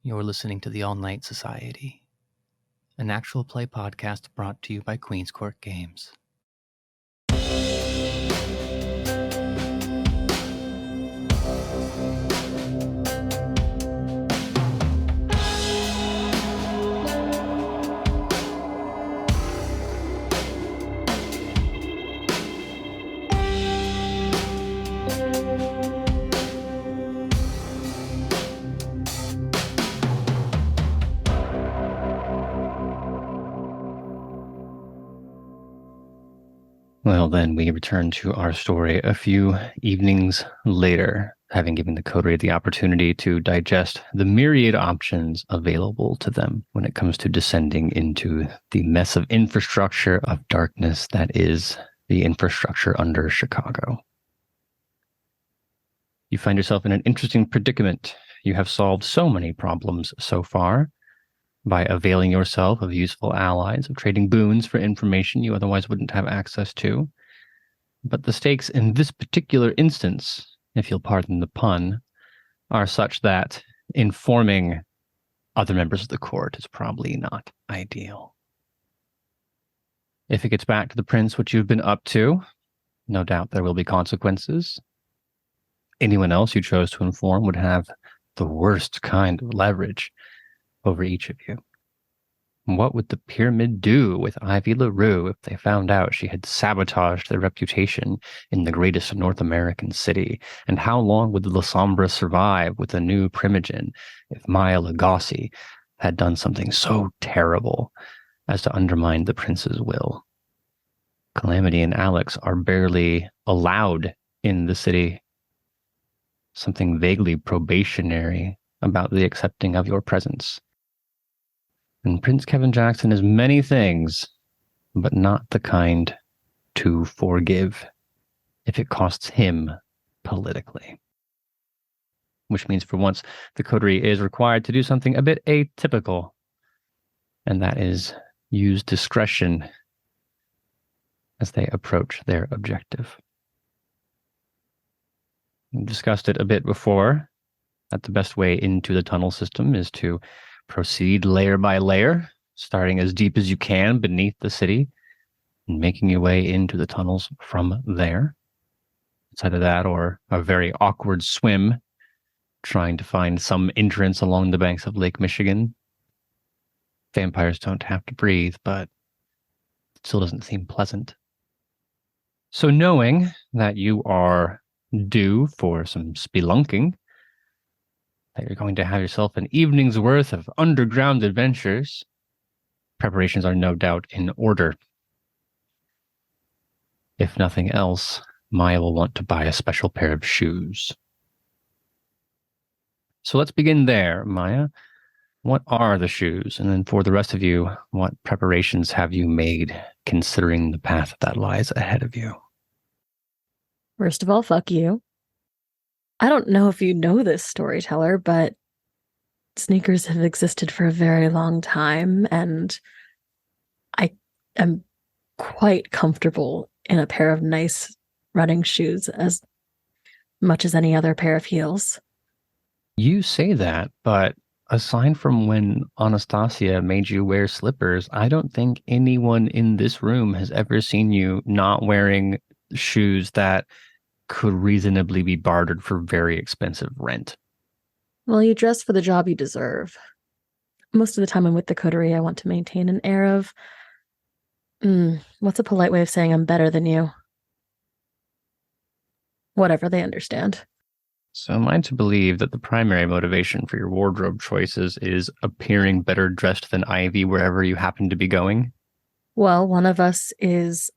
You're listening to the All Night Society, an actual play podcast brought to you by Queen's Court Games. Well, then we return to our story a few evenings later, having given the coterie the opportunity to digest the myriad options available to them when it comes to descending into the mess of infrastructure of darkness that is the infrastructure under Chicago. You find yourself in an interesting predicament. You have solved so many problems so far by availing yourself of useful allies, of trading boons for information you otherwise wouldn't have access to. But the stakes in this particular instance, if you'll pardon the pun, are such that informing other members of the court is probably not ideal. If it gets back to the prince what you've been up to, no doubt there will be consequences. Anyone else you chose to inform would have the worst kind of leverage over each of you. What would the pyramid do with Vee LaRoux if they found out she had sabotaged their reputation in the greatest North American city? And how long would the La Sombra survive with a new Primogen if Lugasi had done something so terrible as to undermine the prince's will? Calamity and Alex are barely allowed in the city. Something vaguely probationary about the accepting of your presence. And Prince Kevin Jackson is many things, but not the kind to forgive if it costs him politically. Which means for once, the coterie is required to do something a bit atypical, and that is use discretion as they approach their objective. We've discussed it a bit before, that the best way into the tunnel system is to proceed layer by layer, starting as deep as you can beneath the city and making your way into the tunnels from there. It's either that or a very awkward swim, trying to find some entrance along the banks of Lake Michigan. Vampires don't have to breathe, but it still doesn't seem pleasant. So knowing that you are due for some spelunking, that you're going to have yourself an evening's worth of underground adventures, preparations are no doubt in order. If nothing else, Maya will want to buy a special pair of shoes. So let's begin there, Maya. What are the shoes? And then for the rest of you, what preparations have you made considering the path that lies ahead of you? First of all, fuck you. I don't know if you know this, Storyteller, but sneakers have existed for a very long time, and I am quite comfortable in a pair of nice running shoes as much as any other pair of heels. You say that, but aside from when Anastasia made you wear slippers, I don't think anyone in this room has ever seen you not wearing shoes that could reasonably be bartered for very expensive rent. Well, you dress for the job you deserve. Most of the time I'm with the coterie, I want to maintain an air of, what's a polite way of saying I'm better than you? Whatever, they understand. So am I to believe that the primary motivation for your wardrobe choices is appearing better dressed than Ivy wherever you happen to be going? Well, one of us is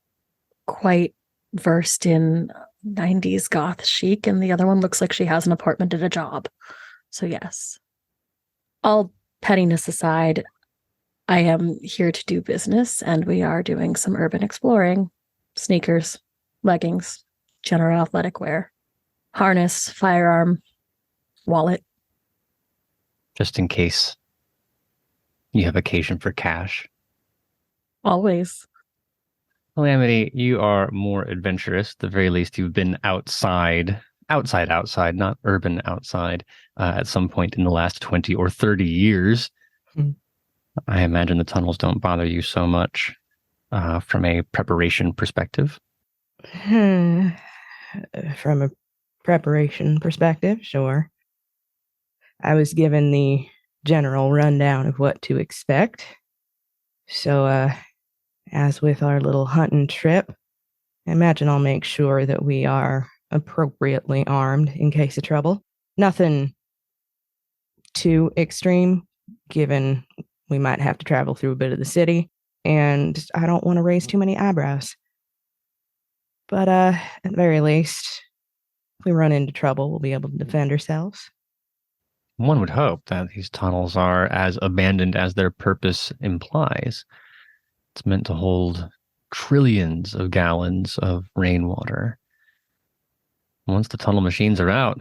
quite versed in 90s goth chic, and the other one looks like she has an apartment and a job. So yes. All pettiness aside, I am here to do business, and we are doing some urban exploring. Sneakers, leggings, general athletic wear, harness, firearm, wallet. Just in case you have occasion for cash. Always. Calamity, you are more adventurous. At the very least, you've been outside outside, not urban outside, at some point in the last 20 or 30 years. I imagine the tunnels don't bother you so much from a preparation perspective. From a preparation perspective, sure. I was given the general rundown of what to expect. So, as with our little hunting trip, I imagine I'll make sure that we are appropriately armed in case of trouble. Nothing too extreme, given we might have to travel through a bit of the city, and I don't want to raise too many eyebrows. But at the very least, if we run into trouble, we'll be able to defend ourselves. One would hope that these tunnels are as abandoned as their purpose implies. It's meant to hold trillions of gallons of rainwater. Once the tunnel machines are out,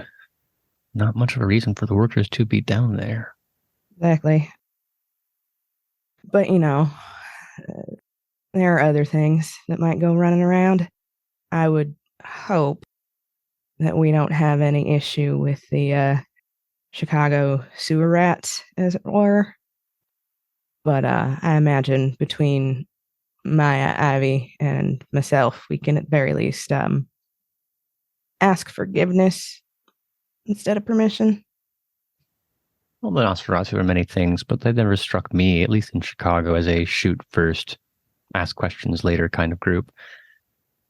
not much of a reason for the workers to be down there. Exactly. But, there are other things that might go running around. I would hope that we don't have any issue with the Chicago sewer rats, as it were. But I imagine between Maya, Ivy, and myself, we can at the very least ask forgiveness instead of permission. Well, the Nosferatu are many things, but they never struck me, at least in Chicago, as a shoot first, ask questions later kind of group.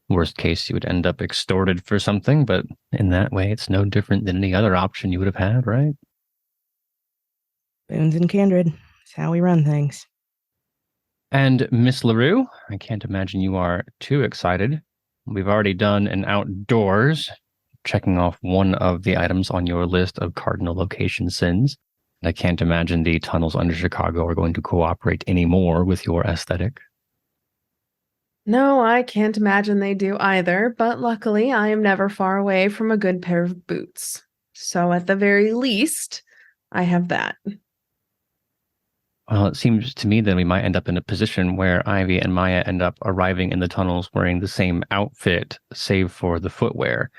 Worst case, you would end up extorted for something, but in that way, it's no different than any other option you would have had, right? Boons and kindred. It's how we run things. And Miss LaRoux, I can't imagine you are too excited. We've already done an outdoors, checking off one of the items on your list of cardinal location sins. I can't imagine the tunnels under Chicago are going to cooperate anymore with your aesthetic. No, I can't imagine they do either, but luckily I am never far away from a good pair of boots. So at the very least, I have that. Well, it seems to me that we might end up in a position where Ivy and Maya end up arriving in the tunnels wearing the same outfit, save for the footwear.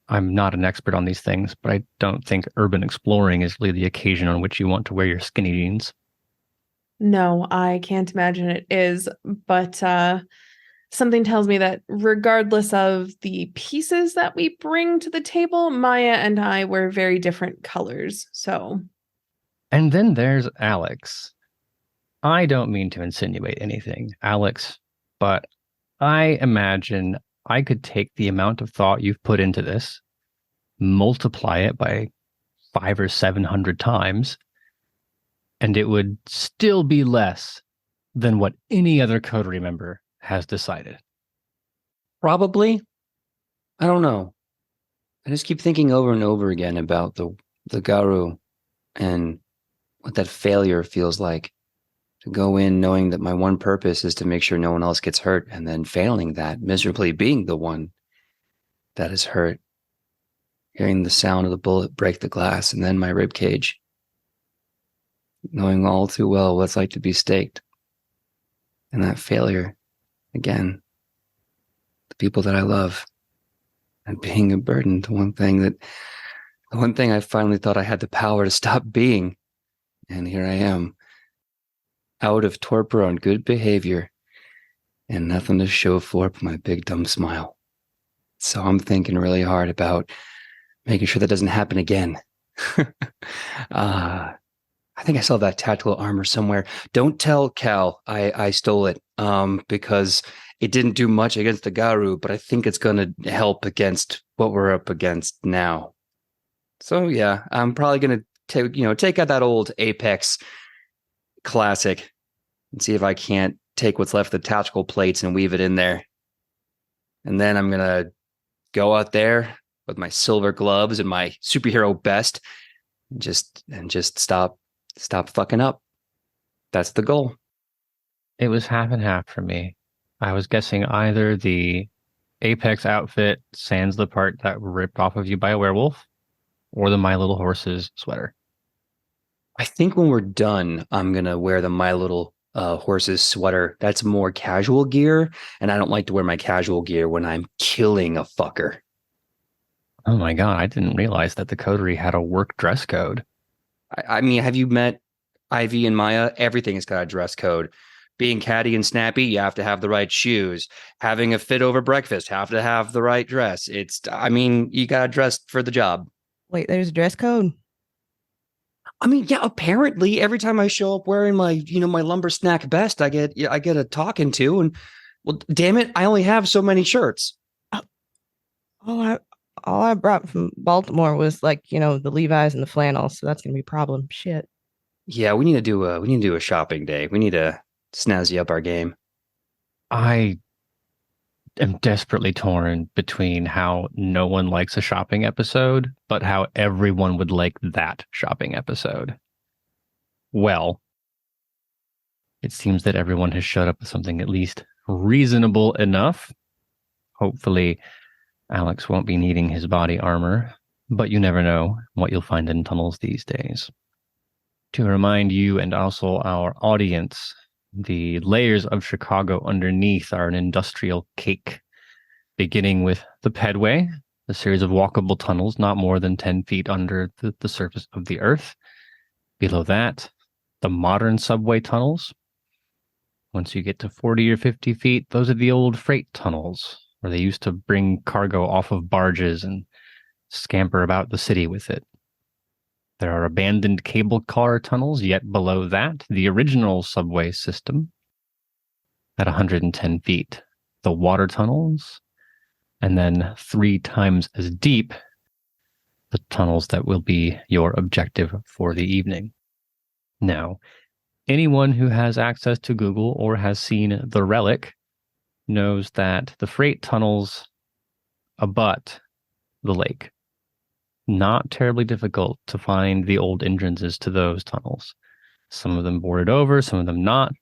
I'm not an expert on these things, but I don't think urban exploring is really the occasion on which you want to wear your skinny jeans. No, I can't imagine it is, but something tells me that regardless of the pieces that we bring to the table, Maya and I wear very different colors, so. And then there's Alex. I don't mean to insinuate anything, Alex, but I imagine I could take the amount of thought you've put into this, multiply it by 500 or 700 times, and it would still be less than what any other coterie member has decided. Probably. I don't know. I just keep thinking over and over again about the LaRoux and what that failure feels like. To go in knowing that my one purpose is to make sure no one else gets hurt, and then failing that, miserably being the one that is hurt. Hearing the sound of the bullet break the glass and then my rib cage. Knowing all too well what it's like to be staked. And that failure, again, the people that I love, and being a burden, the one thing I finally thought I had the power to stop being. And here I am, out of torpor on good behavior, and nothing to show for it but my big dumb smile. So I'm thinking really hard about making sure that doesn't happen again. I think I saw that tactical armor somewhere. Don't tell Cal I stole it, because it didn't do much against the LaRoux, but I think it's going to help against what we're up against now. So yeah, I'm probably going to take out that old Apex classic and see if I can't take what's left of the tactical plates and weave it in there. And then I'm going to go out there with my silver gloves and my superhero best and just stop fucking up. That's the goal. It was half and half for me. I was guessing either the Apex outfit sans the part that ripped off of you by a werewolf, or the My Little Horses sweater. I think when we're done, I'm going to wear the My Little Horses sweater. That's more casual gear, and I don't like to wear my casual gear when I'm killing a fucker. Oh my god, I didn't realize that the coterie had a work dress code. I mean, have you met Ivy and Maya? Everything's got a dress code. Being catty and snappy, you have to have the right shoes. Having a fit over breakfast, have to have the right dress. I mean, you got to dress for the job. Wait, there's a dress code? I mean, yeah, apparently every time I show up wearing my lumber snack best, I get a talking to, and well, damn it, I only have so many shirts. All I brought from Baltimore was like, the Levi's and the flannel, so that's gonna be a problem. Shit. Yeah, we need to do a shopping day. We need to snazzy up our game. I am desperately torn between how no one likes a shopping episode, but how everyone would like that shopping episode. Well, it seems that everyone has showed up with something at least reasonable enough. Hopefully, Alex won't be needing his body armor, but you never know what you'll find in tunnels these days. To remind you and also our audience, the layers of Chicago underneath are an industrial cake, beginning with the pedway, a series of walkable tunnels not more than 10 feet under the surface of the earth. Below that, the modern subway tunnels. Once you get to 40 or 50 feet, those are the old freight tunnels, where they used to bring cargo off of barges and scamper about the city with it. There are abandoned cable car tunnels yet below that, the original subway system at 110 feet. The water tunnels, and then 3 times as deep, the tunnels that will be your objective for the evening. Now, anyone who has access to Google or has seen The Relic knows that the freight tunnels abut the lake. Not terribly difficult to find the old entrances to those tunnels. Some of them boarded over, some of them not.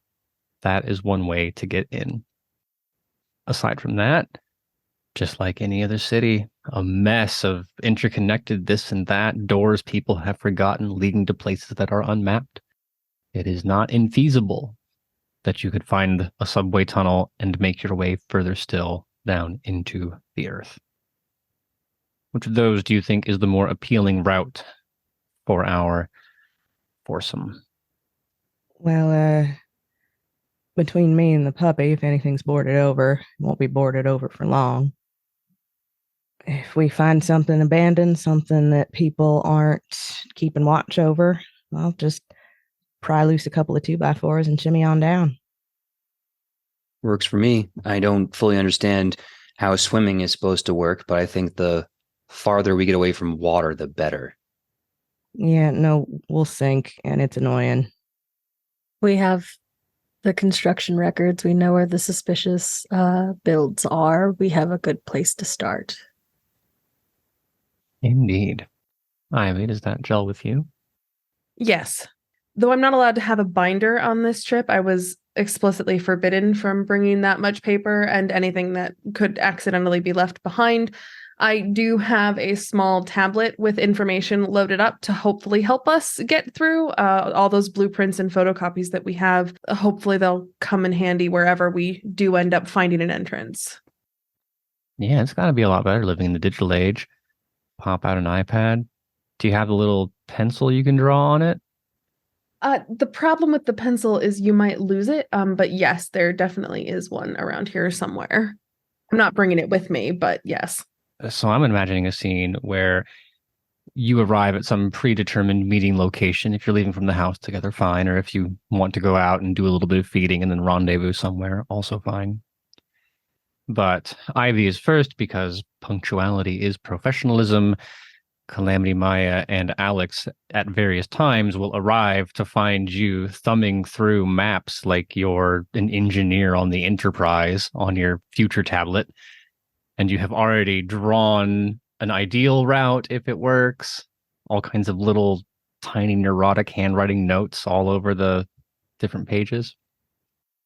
That is one way to get in. Aside from that, just like any other city, a mess of interconnected this and that, doors people have forgotten leading to places that are unmapped. It is not infeasible that you could find a subway tunnel and make your way further still down into the earth. Which of those do you think is the more appealing route for our foursome? Well, between me and the puppy, if anything's boarded over, it won't be boarded over for long. If we find something abandoned, something that people aren't keeping watch over, I'll just pry loose a couple of 2x4s and shimmy on down. Works for me. I don't fully understand how swimming is supposed to work, but I think the farther we get away from water, the better. Yeah, no, we'll sink, and it's annoying. We have the construction records. We know where the suspicious builds are. We have a good place to start. Indeed. Ivy, does that gel with you? Yes. Though I'm not allowed to have a binder on this trip, I was explicitly forbidden from bringing that much paper and anything that could accidentally be left behind. I do have a small tablet with information loaded up to hopefully help us get through all those blueprints and photocopies that we have. Hopefully they'll come in handy wherever we do end up finding an entrance. Yeah, it's got to be a lot better living in the digital age. Pop out an iPad. Do you have a little pencil you can draw on it? The problem with the pencil is you might lose it, but yes, there definitely is one around here somewhere. I'm not bringing it with me, but yes. So I'm imagining a scene where you arrive at some predetermined meeting location. If you're leaving from the house together, fine. Or if you want to go out and do a little bit of feeding and then rendezvous somewhere, also fine. But Ivy is first because punctuality is professionalism. Calamity, Maya, and Alex at various times will arrive to find you thumbing through maps like you're an engineer on the Enterprise on your future tablet. And you have already drawn an ideal route if it works. All kinds of little tiny neurotic handwriting notes all over the different pages.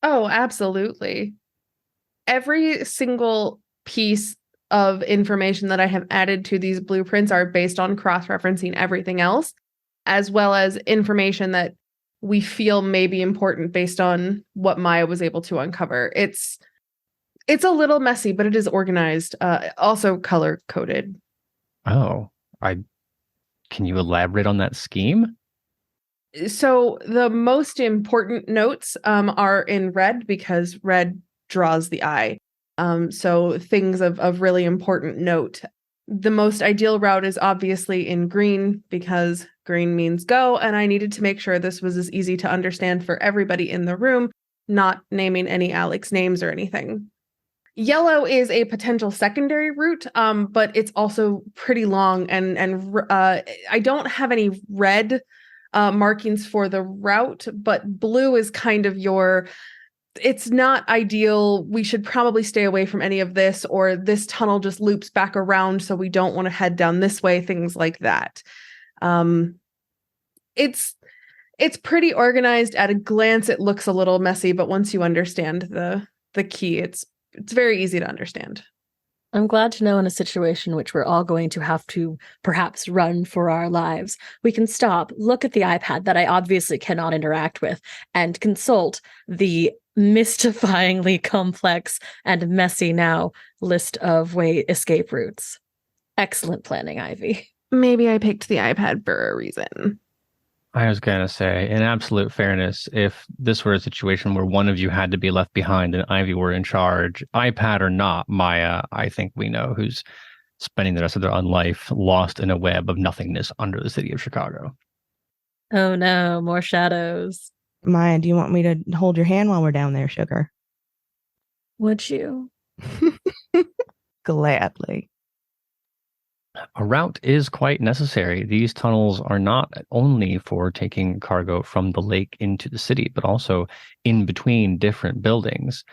Oh, absolutely. Every single piece of information that I have added to these blueprints are based on cross-referencing everything else, as well as information that we feel may be important based on what Maya was able to uncover. It's a little messy, but it is organized, also color-coded. Oh, I can you elaborate on that scheme? So the most important notes are in red because red draws the eye. So things of really important note. The most ideal route is obviously in green because green means go, and I needed to make sure this was as easy to understand for everybody in the room, not naming any Alex names or anything. Yellow is a potential secondary route, but it's also pretty long, and I don't have any red markings for the route, but blue is kind of your. It's not ideal. We should probably stay away from any of this, or this tunnel just loops back around, so we don't want to head down this way. Things like that. It's pretty organized at a glance. It looks a little messy, but once you understand the key, it's very easy to understand. I'm glad to know in a situation in which we're all going to have to perhaps run for our lives, we can stop, look at the iPad that I obviously cannot interact with, and consult the mystifyingly complex and messy now list of escape routes. Excellent planning, Ivy. Maybe I picked the iPad for a reason. I was going to say, in absolute fairness, if this were a situation where one of you had to be left behind and Ivy were in charge, iPad or not, Maya, I think we know who's spending the rest of their life lost in a web of nothingness under the city of Chicago. Oh no, more shadows. Maya, do you want me to hold your hand while we're down there, sugar? Would you? Gladly. A route is quite necessary. These tunnels are not only for taking cargo from the lake into the city, but also in between different buildings.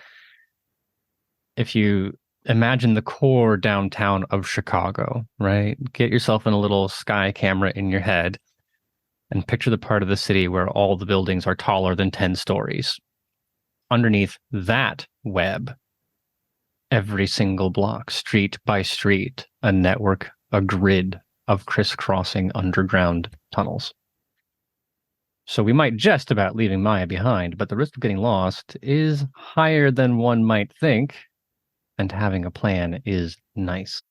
If you imagine the core downtown of Chicago, right? Get yourself in a little sky camera in your head and picture the part of the city where all the buildings are taller than 10 stories. Underneath that web, every single block, street by street, a network, a grid of crisscrossing underground tunnels. So we might jest about leaving Maya behind, but the risk of getting lost is higher than one might think, and having a plan is nice.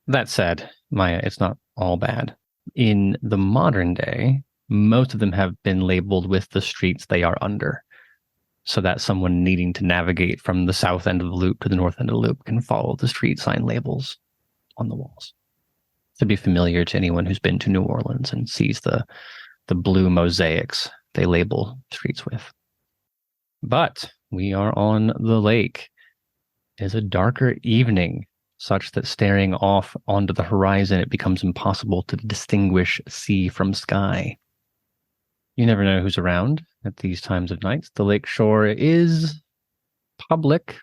That said, Maya, it's not all bad. In the modern day, most of them have been labeled with the streets they are under, so that someone needing to navigate from the south end of the loop to the north end of the loop can follow the street sign labels on the walls. To be familiar to anyone who's been to New Orleans and sees the blue mosaics they label streets with. But we are on the lake. It is a darker evening, such that staring off onto the horizon, it becomes impossible to distinguish sea from sky. You never know who's around at these times of night. The lake shore is public.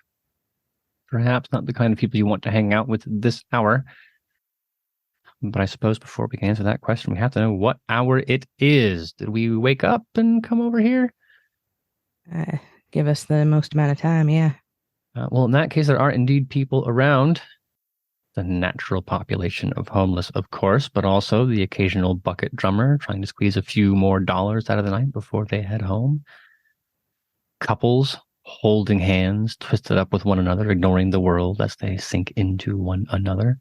Perhaps not the kind of people you want to hang out with this hour. But I suppose before we can answer that question, we have to know what hour it is. Did we wake up and come over here? Give us the most amount of time, yeah. Well, in that case, there are indeed people around. The natural population of homeless, of course, but also the occasional bucket drummer trying to squeeze a few more dollars out of the night before they head home. Couples holding hands, twisted up with one another, ignoring the world as they sink into one another.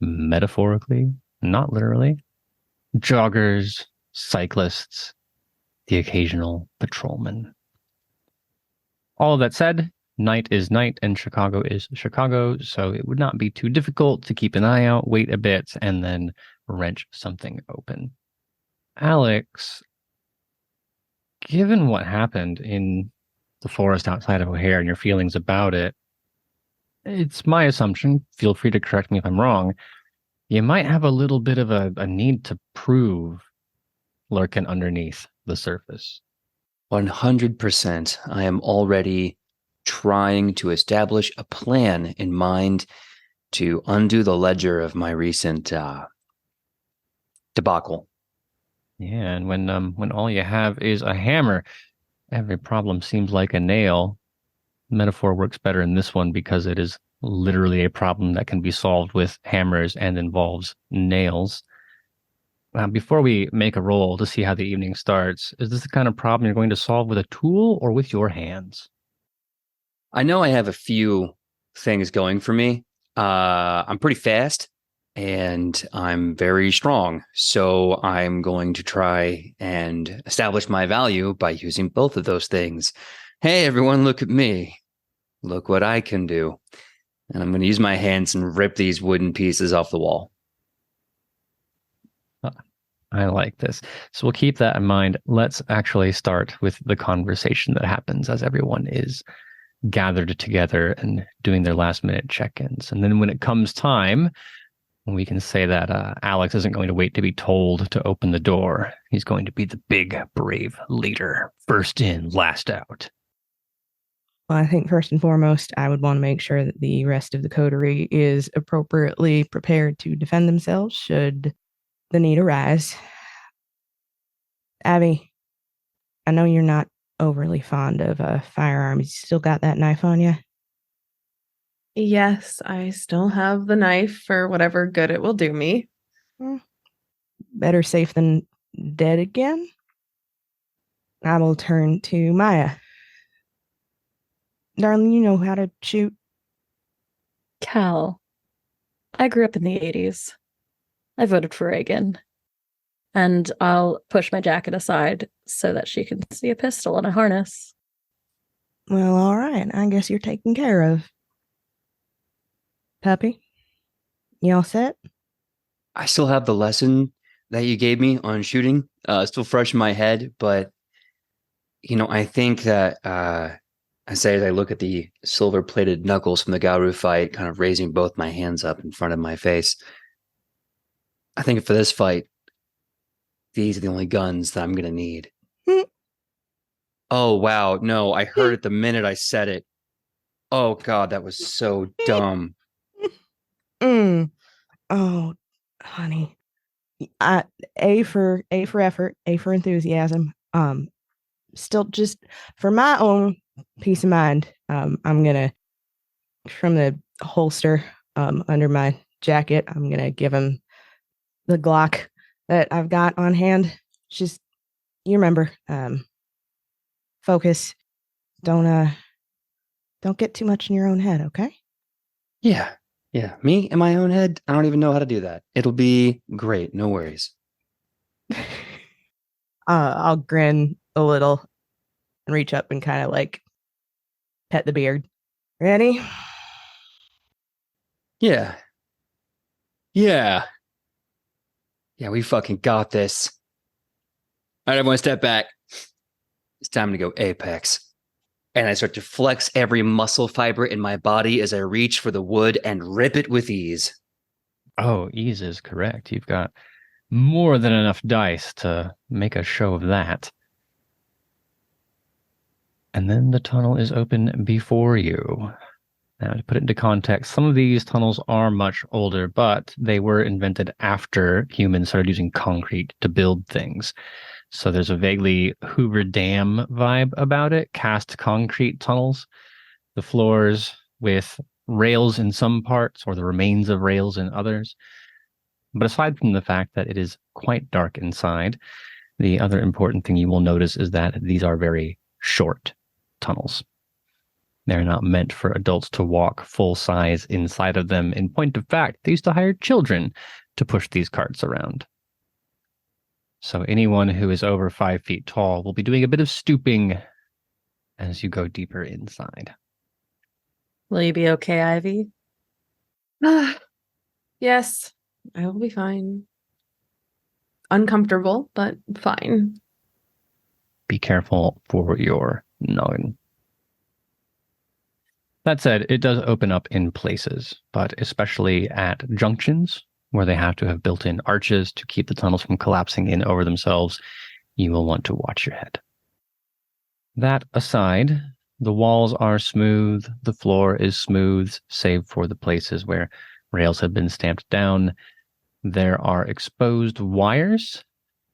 Metaphorically, not literally. Joggers, cyclists, the occasional patrolman. All of that said, night is night and Chicago is Chicago, so it would not be too difficult to keep an eye out, wait a bit, and then wrench something open. Alex, given what happened in the forest outside of O'Hare and your feelings about it, it's my assumption, feel free to correct me if I'm wrong, you might have a little bit of a need to prove lurking underneath the surface. 100%. I am already trying to establish a plan in mind to undo the ledger of my recent debacle. Yeah, and when all you have is a hammer, every problem seems like a nail. Metaphor works better in this one because it is literally a problem that can be solved with hammers and involves nails. Before we make a roll to see how the evening starts, is this the kind of problem you're going to solve with a tool or with your hands? I know I have a few things going for me. I'm pretty fast. and I'm very strong. So I'm going to try and establish my value by using both of those things. Hey, everyone, look at me. Look what I can do. And I'm going to use my hands and rip these wooden pieces off the wall. I like this. So we'll keep that in mind. Let's actually start with the conversation that happens as everyone is gathered together and doing their last minute check-ins. And then when it comes time, we can say that Alex isn't going to wait to be told to open the door. He's going to be the big, brave leader. First in, last out. Well, I think first and foremost, I would want to make sure that the rest of the coterie is appropriately prepared to defend themselves should the need arise. Abby, I know you're not overly fond of firearms. You still got that knife on you? Yes, I still have the knife for whatever good it will do me. Better safe than dead again. I will turn to Maya. Darling, you know how to shoot. Cal, I grew up in the 80s. I voted for Reagan. And I'll push my jacket aside so that she can see a pistol and a harness. Well, all right. I guess you're taken care of. Puppy, you all set? I still have the lesson that you gave me on shooting, still fresh in my head, but I think that I say as I look at the silver-plated knuckles from the LaRoux fight, kind of raising both my hands up in front of my face. I think for this fight, these are the only guns that I'm going to need. Oh, wow. No, I heard it the minute I said it. Oh, God, that was so dumb. Oh, honey. A for effort, A for enthusiasm. Still just for my own peace of mind, I'm gonna, from the holster under my jacket, I'm gonna give him the Glock that I've got on hand. Just, you remember, focus. Don't get too much in your own head, okay? Yeah. Me in my own head, I don't even know how to do that. It'll be great. No worries. I'll grin a little and reach up and kind of like pet the beard. Ready? Yeah, we fucking got this. All right, everyone step back. It's time to go apex. And I start to flex every muscle fiber in my body as I reach for the wood and rip it with ease. Oh, ease is correct. You've got more than enough dice to make a show of that. And then the tunnel is open before you. Now, to put it into context, some of these tunnels are much older, but they were invented after humans started using concrete to build things. So there's a vaguely Hoover Dam vibe about it, cast concrete tunnels, the floors with rails in some parts or the remains of rails in others. But aside from the fact that it is quite dark inside, the other important thing you will notice is that these are very short tunnels. They're not meant for adults to walk full size inside of them. In point of fact, they used to hire children to push these carts around. So anyone who is over 5 feet tall will be doing a bit of stooping as you go deeper inside. Will you be okay, Ivy? Yes, I will be fine. Uncomfortable, but fine. Be careful for your noggin. That said, it does open up in places, but especially at junctions where they have to have built-in arches to keep the tunnels from collapsing in over themselves, you will want to watch your head. That aside, the walls are smooth, the floor is smooth, save for the places where rails have been stamped down. There are exposed wires.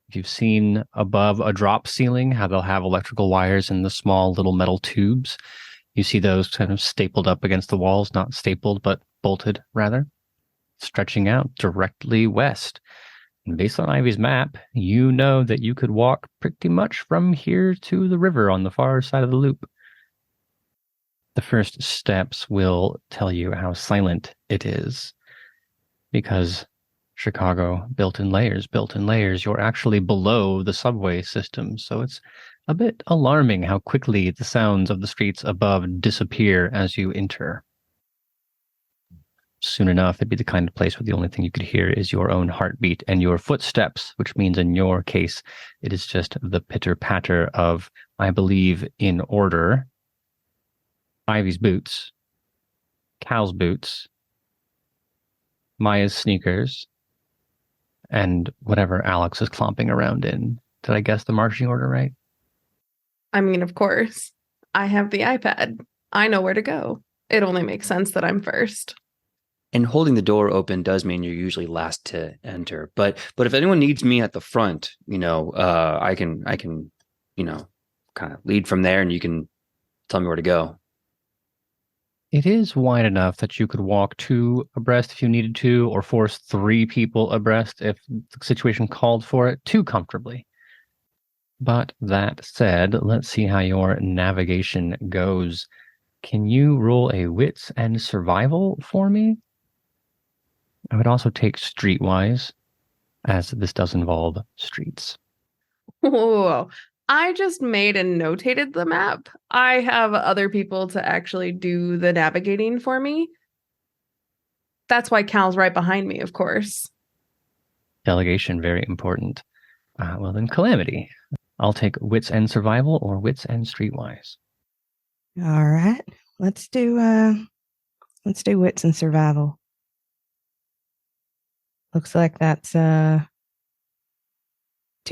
If you've seen above a drop ceiling, how they'll have electrical wires in the small little metal tubes, you see those kind of stapled up against the walls, not stapled, but bolted rather, stretching out directly west. And based on Ivy's map, you know that you could walk pretty much from here to the river on the far side of the loop. The first steps will tell you how silent it is. because Chicago built in layers. You're actually below the subway system, so it's a bit alarming how quickly the sounds of the streets above disappear as you enter. Soon enough, it'd be the kind of place where the only thing you could hear is your own heartbeat and your footsteps, which means in your case, it is just the pitter-patter of, I believe, in order, Ivy's boots, Cal's boots, Maya's sneakers, and whatever Alex is clomping around in. Did I guess the marching order right? I mean, of course. I have the iPad. I know where to go. It only makes sense that I'm first. And holding the door open does mean you're usually last to enter. But if anyone needs me at the front, I can kind of lead from there, and you can tell me where to go. It is wide enough that you could walk 2 abreast if you needed to, or force 3 people abreast if the situation called for it, too comfortably. But that said, let's see how your navigation goes. Can you roll a wits and survival for me? I would also take streetwise, as this does involve streets. Whoa. I just made and notated the map. I have other people to actually do the navigating for me. That's why Cal's right behind me, of course. Delegation, very important. Well then, Calamity. I'll take wits and survival or wits and streetwise. All right. Let's do wits and survival. Looks like that's 2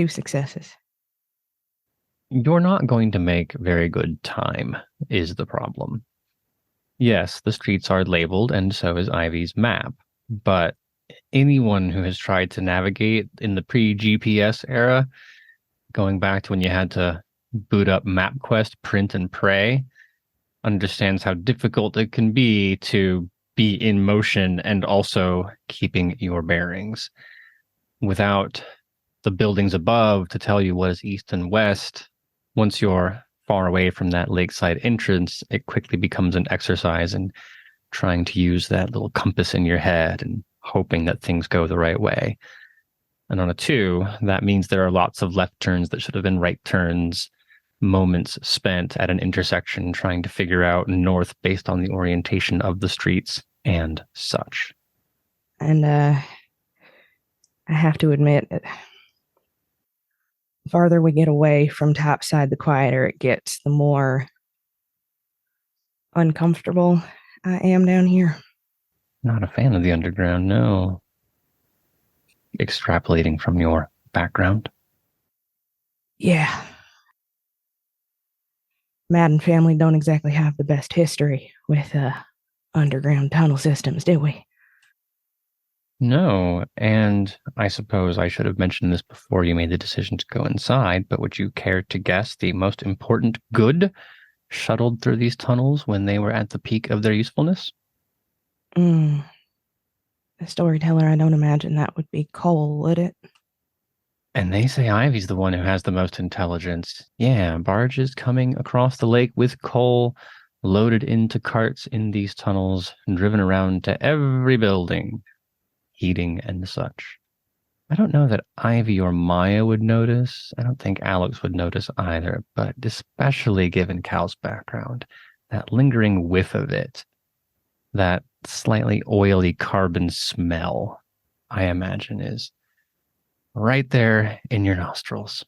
successes. You're not going to make very good time, is the problem. Yes, the streets are labeled, and so is Ivy's map, but anyone who has tried to navigate in the pre-GPS era, going back to when you had to boot up MapQuest, print and pray, understands how difficult it can be to be in motion and also keeping your bearings. Without the buildings above to tell you what is east and west, once you're far away from that lakeside entrance, it quickly becomes an exercise in trying to use that little compass in your head and hoping that things go the right way. And on a 2, that means there are lots of left turns that should have been right turns, moments spent at an intersection trying to figure out north based on the orientation of the streets and such. And I have to admit, the farther we get away from topside, the quieter it gets, the more uncomfortable I am down here. Not a fan of the underground, no. Extrapolating from your background. Yeah. Madden family don't exactly have the best history with underground tunnel systems, do we? No, and I suppose I should have mentioned this before you made the decision to go inside, but would you care to guess the most important good shuttled through these tunnels when they were at the peak of their usefulness? The storyteller, I don't imagine that would be coal, would it? And they say Ivy's the one who has the most intelligence. Yeah, barges coming across the lake with coal, loaded into carts in these tunnels, and driven around to every building, heating and such. I don't know that Ivy or Maya would notice. I don't think Alex would notice either, but especially given Cal's background, that lingering whiff of it, that slightly oily carbon smell, I imagine is right there in your nostrils.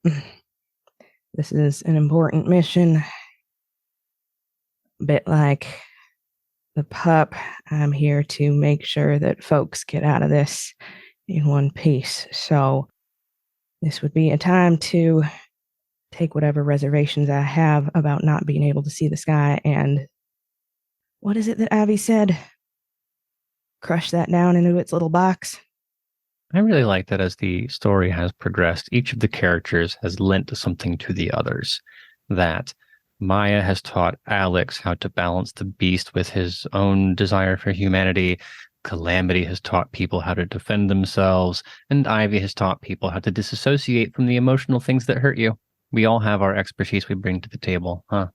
This is an important mission. A bit like the pup, I'm here to make sure that folks get out of this in one piece. So this would be a time to take whatever reservations I have about not being able to see the sky and what is it that Ivy said? Crush that down into its little box. I really like that as the story has progressed, each of the characters has lent something to the others. That Maya has taught Alex how to balance the beast with his own desire for humanity. Calamity has taught people how to defend themselves. And Ivy has taught people how to disassociate from the emotional things that hurt you. We all have our expertise we bring to the table, huh?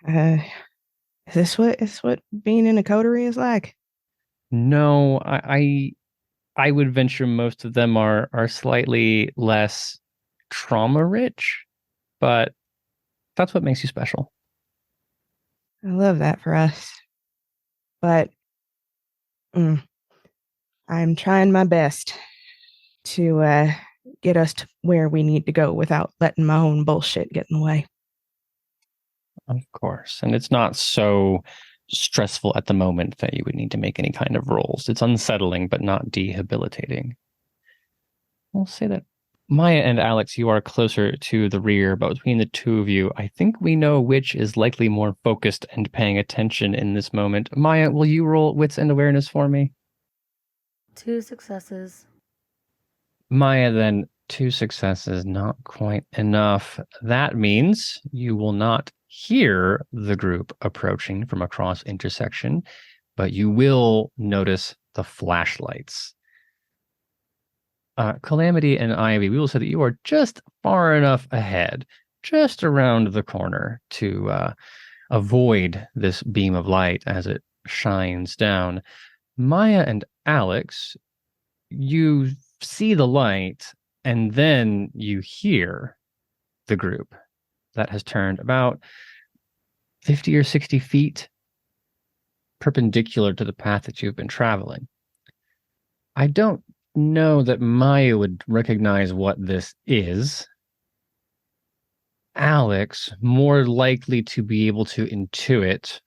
Is this what being in a coterie is like? No, I would venture most of them are slightly less trauma rich, but that's what makes you special. I love that for us. But I'm trying my best to get us to where we need to go without letting my own bullshit get in the way. Of course. And it's not so stressful at the moment that you would need to make any kind of rolls. It's unsettling, but not debilitating. I'll say that Maya and Alex, you are closer to the rear, but between the two of you, I think we know which is likely more focused and paying attention in this moment. Maya, will you roll wits and awareness for me? 2 successes. Maya, then 2 successes, not quite enough. That means you will not hear the group approaching from across intersection, but you will notice the flashlights. Calamity and Ivy, we will say that you are just far enough ahead, just around the corner to avoid this beam of light as it shines down. Maya and Alex, you see the light and then you hear the group that has turned about 50 or 60 feet perpendicular to the path that you've been traveling. I don't know that Maya would recognize what this is. Alex, more likely to be able to intuit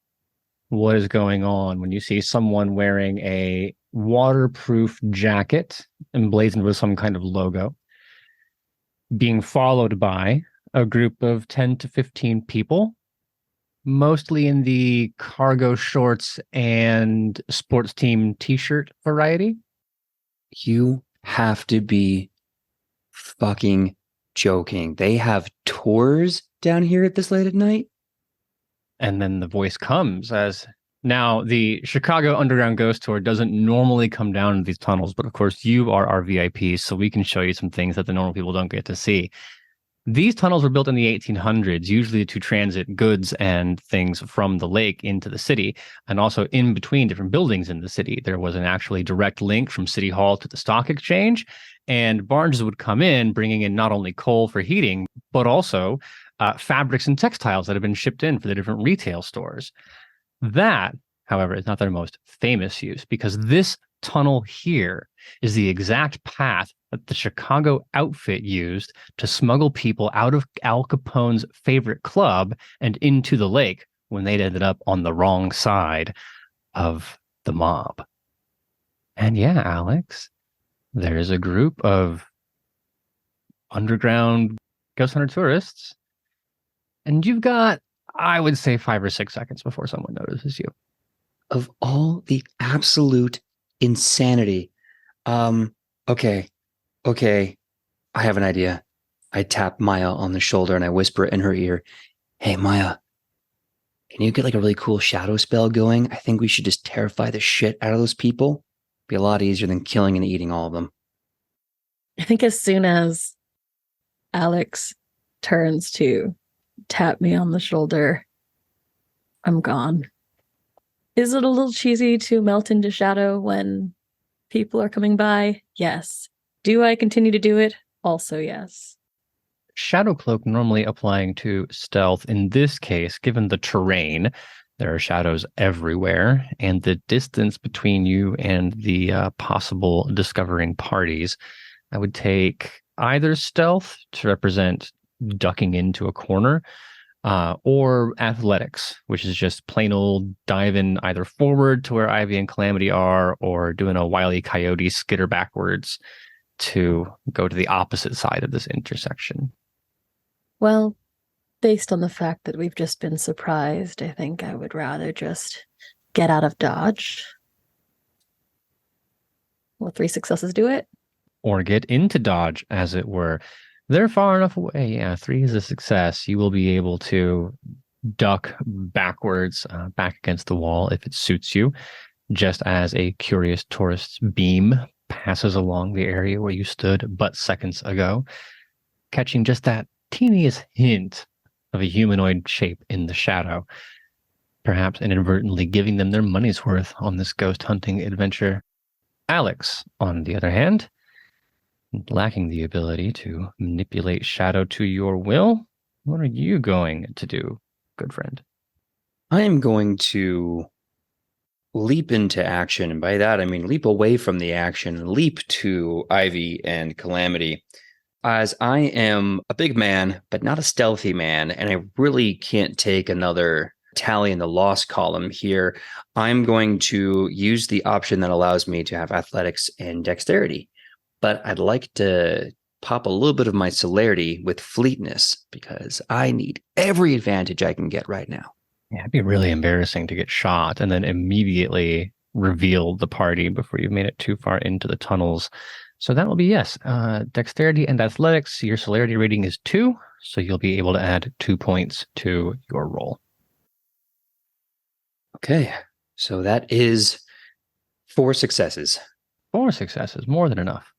what is going on when you see someone wearing a waterproof jacket emblazoned with some kind of logo, being followed by a group of 10 to 15 people, mostly in the cargo shorts and sports team t-shirt variety. You have to be fucking joking. They have tours down here at this late at night? And then the voice comes as now the Chicago Underground Ghost Tour doesn't normally come down in these tunnels, but of course you are our VIPs, so we can show you some things that the normal people don't get to see. These tunnels were built in the 1800s, usually to transit goods and things from the lake into the city, and also in between different buildings in the city. There was an actually direct link from City Hall to the stock exchange, and barges would come in, bringing in not only coal for heating, but also fabrics and textiles that have been shipped in for the different retail stores. That, however, is not their most famous use, because this tunnel here is the exact path that the Chicago outfit used to smuggle people out of Al Capone's favorite club and into the lake when they'd ended up on the wrong side of the mob. And yeah, Alex, there is a group of underground ghost hunter tourists, and you've got, I would say, 5 or 6 seconds before someone notices you. Of all the absolute insanity. Okay. I have an idea. I tap Maya on the shoulder and I whisper in her ear, "Hey, Maya, can you get like a really cool shadow spell going? I think we should just terrify the shit out of those people. Be a lot easier than killing and eating all of them." I think as soon as Alex turns to tap me on the shoulder, I'm gone. Is it a little cheesy to melt into shadow when people are coming by? Yes. Do I continue to do it? Also, yes. Shadow cloak normally applying to stealth. In this case, given the terrain, there are shadows everywhere, and the distance between you and the possible discovering parties, I would take either stealth to represent ducking into a corner, or athletics, which is just plain old diving either forward to where Ivy and Calamity are, or doing a Wile E. Coyote skitter backwards to go to the opposite side of this intersection. Well, based on the fact that we've just been surprised, I think I would rather just get out of Dodge. Will 3 successes do it? Or get into Dodge, as it were. They're far enough away. Yeah, 3 is a success. You will be able to duck backwards, back against the wall if it suits you, just as a curious tourist's beam passes along the area where you stood but seconds ago, catching just that teeniest hint of a humanoid shape in the shadow. perhaps inadvertently giving them their money's worth on this ghost hunting adventure. Alex, on the other hand, lacking the ability to manipulate shadow to your will, what are you going to do, good friend? I am going to leap into action. And by that, I mean leap away from the action and leap to Ivy and Calamity. As I am a big man, but not a stealthy man, and I really can't take another tally in the loss column here, I'm going to use the option that allows me to have athletics and dexterity. But I'd like to pop a little bit of my celerity with fleetness because I need every advantage I can get right now. Yeah, it'd be really embarrassing to get shot and then immediately reveal the party before you've made it too far into the tunnels. So that will be yes. Dexterity and athletics. Your celerity rating is 2, so you'll be able to add 2 points to your roll. Okay, so that is 4 successes. 4 successes, more than enough.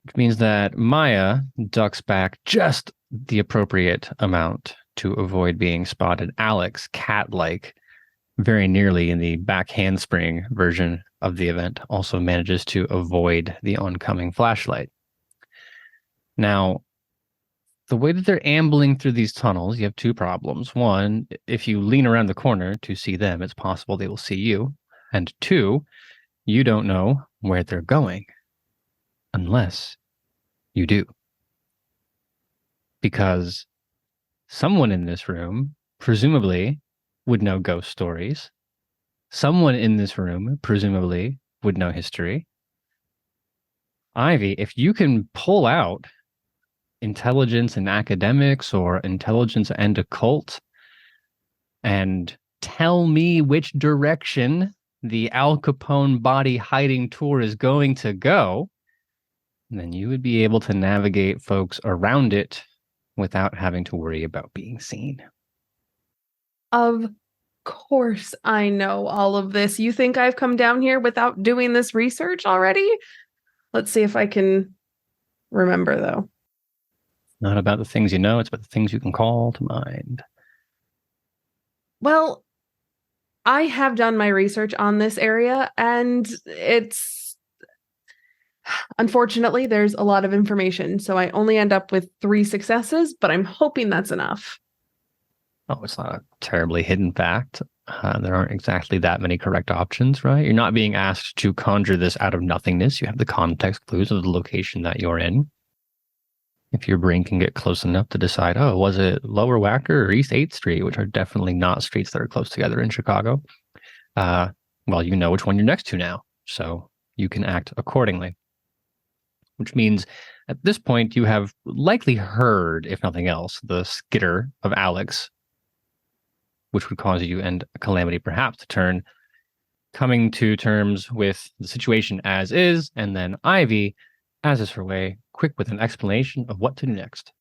Which means that Maya ducks back just the appropriate amount to avoid being spotted. Alex, cat-like, very nearly in the back handspring version of the event, also manages to avoid the oncoming flashlight. Now, the way that they're ambling through these tunnels, you have 2 problems. 1, if you lean around the corner to see them, it's possible they will see you. And 2, you don't know where they're going unless you do. Because someone in this room, presumably, would know ghost stories. Someone in this room, presumably, would know history. Ivy, if you can pull out intelligence and academics or intelligence and occult and tell me which direction the Al Capone body hiding tour is going to go, then you would be able to navigate folks around it without having to worry about being seen. Of course I know all of this. You think I've come down here without doing this research already? Let's see if I can remember, though. Not about the things you know, it's about the things you can call to mind. Well, I have done my research on this area, and it's... Unfortunately, there's a lot of information, so I only end up with 3 successes, but I'm hoping that's enough. Oh, it's not a terribly hidden fact. There aren't exactly that many correct options, right? You're not being asked to conjure this out of nothingness. You have the context clues of the location that you're in. If your brain can get close enough to decide, oh, was it Lower Wacker or East 8th Street, which are definitely not streets that are close together in Chicago, well, you know which one you're next to now, so you can act accordingly. Which means at this point, you have likely heard, if nothing else, the skitter of Alex, which would cause you and Calamity perhaps to turn, coming to terms with the situation as is, and then Ivy, as is her way, quick with an explanation of what to do next.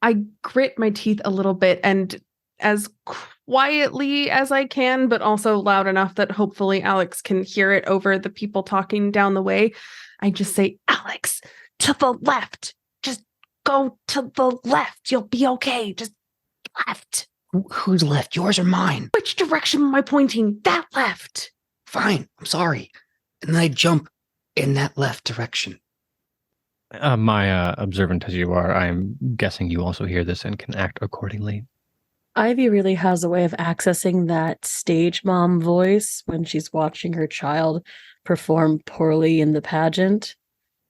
I grit my teeth a little bit and as quietly as I can, but also loud enough that hopefully Alex can hear it over the people talking down the way. I just say, Alex, to the left. Just go to the left. You'll be okay. Just left. Who's left? Yours or mine? Which direction am I pointing? That left. Fine. I'm sorry. And then I jump in that left direction. Maya, observant as you are, I'm guessing you also hear this and can act accordingly. Ivy really has a way of accessing that stage mom voice when she's watching her child perform poorly in the pageant.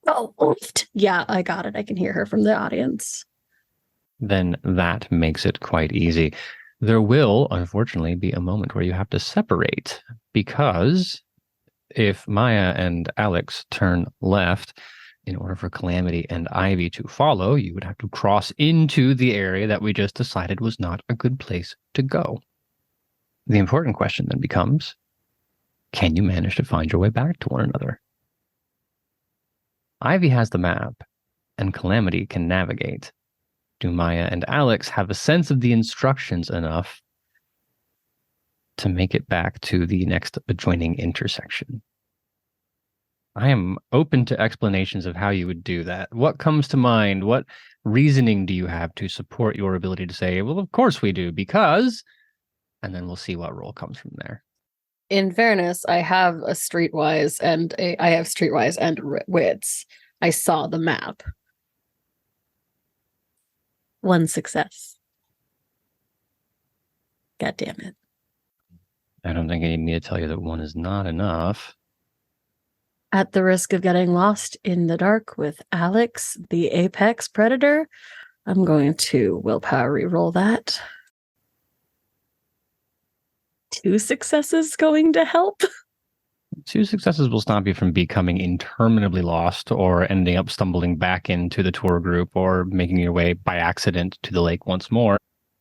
Oh, oofed. Yeah, I got it. I can hear her from the audience. Then that makes it quite easy. There will, unfortunately, be a moment where you have to separate, because if Maya and Alex turn left, in order for Calamity and Ivy to follow, you would have to cross into the area that we just decided was not a good place to go. The important question then becomes, can you manage to find your way back to one another? Ivy has the map, and Calamity can navigate. Do Maya and Alex have a sense of the instructions enough to make it back to the next adjoining intersection? I am open to explanations of how you would do that. What comes to mind? What reasoning do you have to support your ability to say, well, of course we do, because and then we'll see what roll comes from there. In fairness, I have a streetwise and wits. I saw the map. 1 success. God damn it. I don't think I need to tell you that 1 is not enough. At the risk of getting lost in the dark with Alex, the apex predator, I'm going to willpower reroll that. 2 successes going to help. 2 successes will stop you from becoming interminably lost or ending up stumbling back into the tour group or making your way by accident to the lake once more.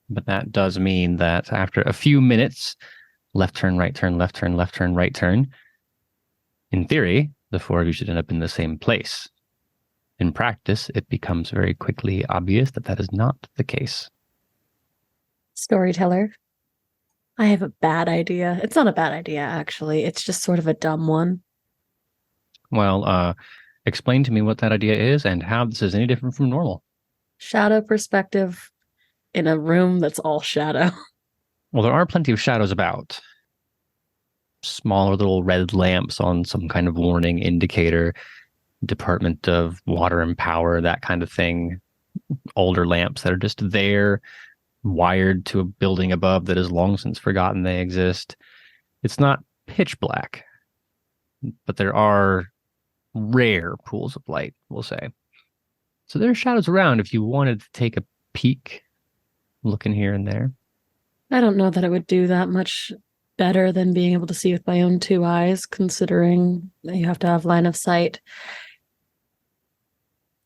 But that does mean that after a few minutes, left turn, right turn, left turn, left turn, right turn, in theory, the 4 of you should end up in the same place. In practice, it becomes very quickly obvious that that is not the case. Storyteller, I have a bad idea. It's not a bad idea, actually. It's just sort of a dumb one. Well, explain to me what that idea is and how this is any different from normal. Shadow perspective in a room that's all shadow. Well, there are plenty of shadows about. Smaller little red lamps on some kind of warning indicator, Department of Water and Power, that kind of thing. Older lamps that are just there, wired to a building above that has long since forgotten they exist. It's not pitch black, but there are rare pools of light, we'll say. So there are shadows around if you wanted to take a peek, looking here and there. I don't know that it would do that much better than being able to see with my own 2 eyes, considering that you have to have line of sight.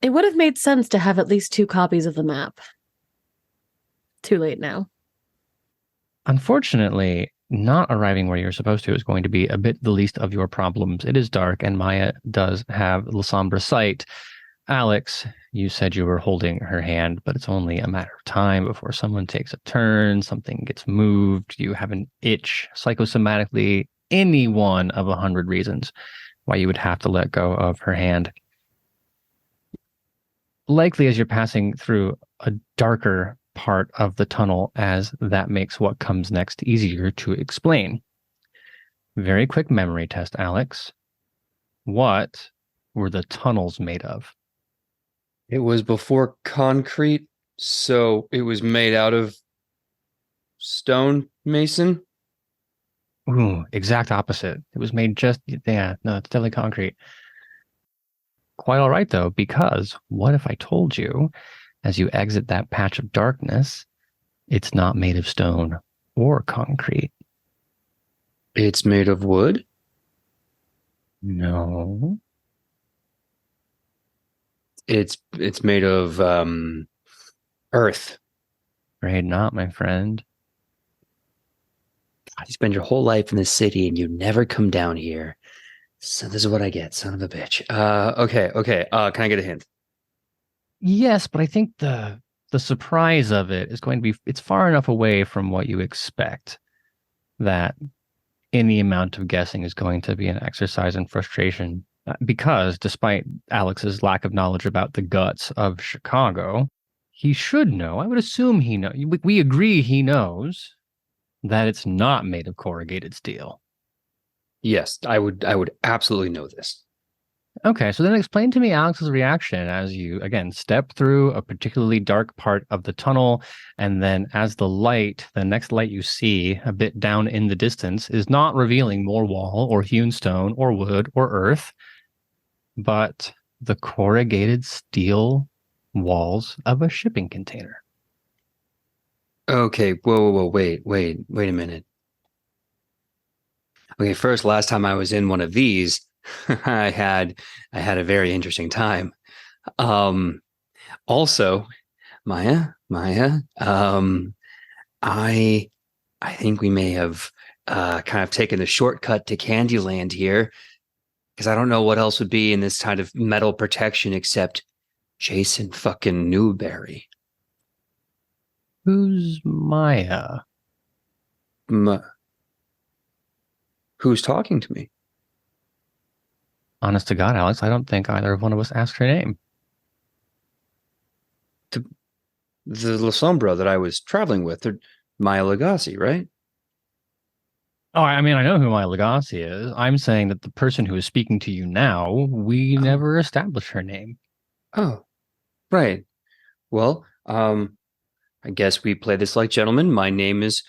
It would have made sense to have at least 2 copies of the map. Too late now. Unfortunately, not arriving where you're supposed to is going to be a bit the least of your problems. It is dark, and Maya does have La Sombra sight. Alex, you said you were holding her hand, but it's only a matter of time before someone takes a turn, something gets moved, you have an itch, psychosomatically, any one of 100 reasons why you would have to let go of her hand. Likely as you're passing through a darker part of the tunnel, as that makes what comes next easier to explain. Very quick memory test, Alex. What were the tunnels made of? It was before concrete, so it was made out of stone mason. Ooh, exact opposite. It was made it's definitely concrete. Quite all right, though, because what if I told you, as you exit that patch of darkness, it's not made of stone or concrete? It's made of wood? No. It's made of earth. Afraid not, my friend. God, you spend your whole life in this city and you never come down here. So this is what I get, son of a bitch. Okay. Can I get a hint? Yes, but I think the surprise of it is going to be, it's far enough away from what you expect that any amount of guessing is going to be an exercise in frustration. Because despite Alex's lack of knowledge about the guts of Chicago, he should know. I would assume he knows. We agree he knows that it's not made of corrugated steel. Yes, I would absolutely know this. Okay, so then explain to me Alex's reaction as you, again, step through a particularly dark part of the tunnel, and then as the next light you see a bit down in the distance is not revealing more wall or hewn stone or wood or earth, but the corrugated steel walls of a shipping container. Okay, whoa, wait a minute. Okay, first, last time I was in one of these, I had a very interesting time. Also, Maya, I think we may have kind of taken the shortcut to Candyland here, because I don't know what else would be in this kind of metal protection except Jason fucking Newberry. Who's Maya? Who's talking to me? Honest to God, Alex, I don't think either of one of us asked her name. The La Sombra that I was traveling with, Maya Lugasi, right? Oh, I mean, I know who my Lugasi is. I'm saying that the person who is speaking to you now, we Oh. never established her name. Oh, right. Well, I guess we play this like gentlemen. My name is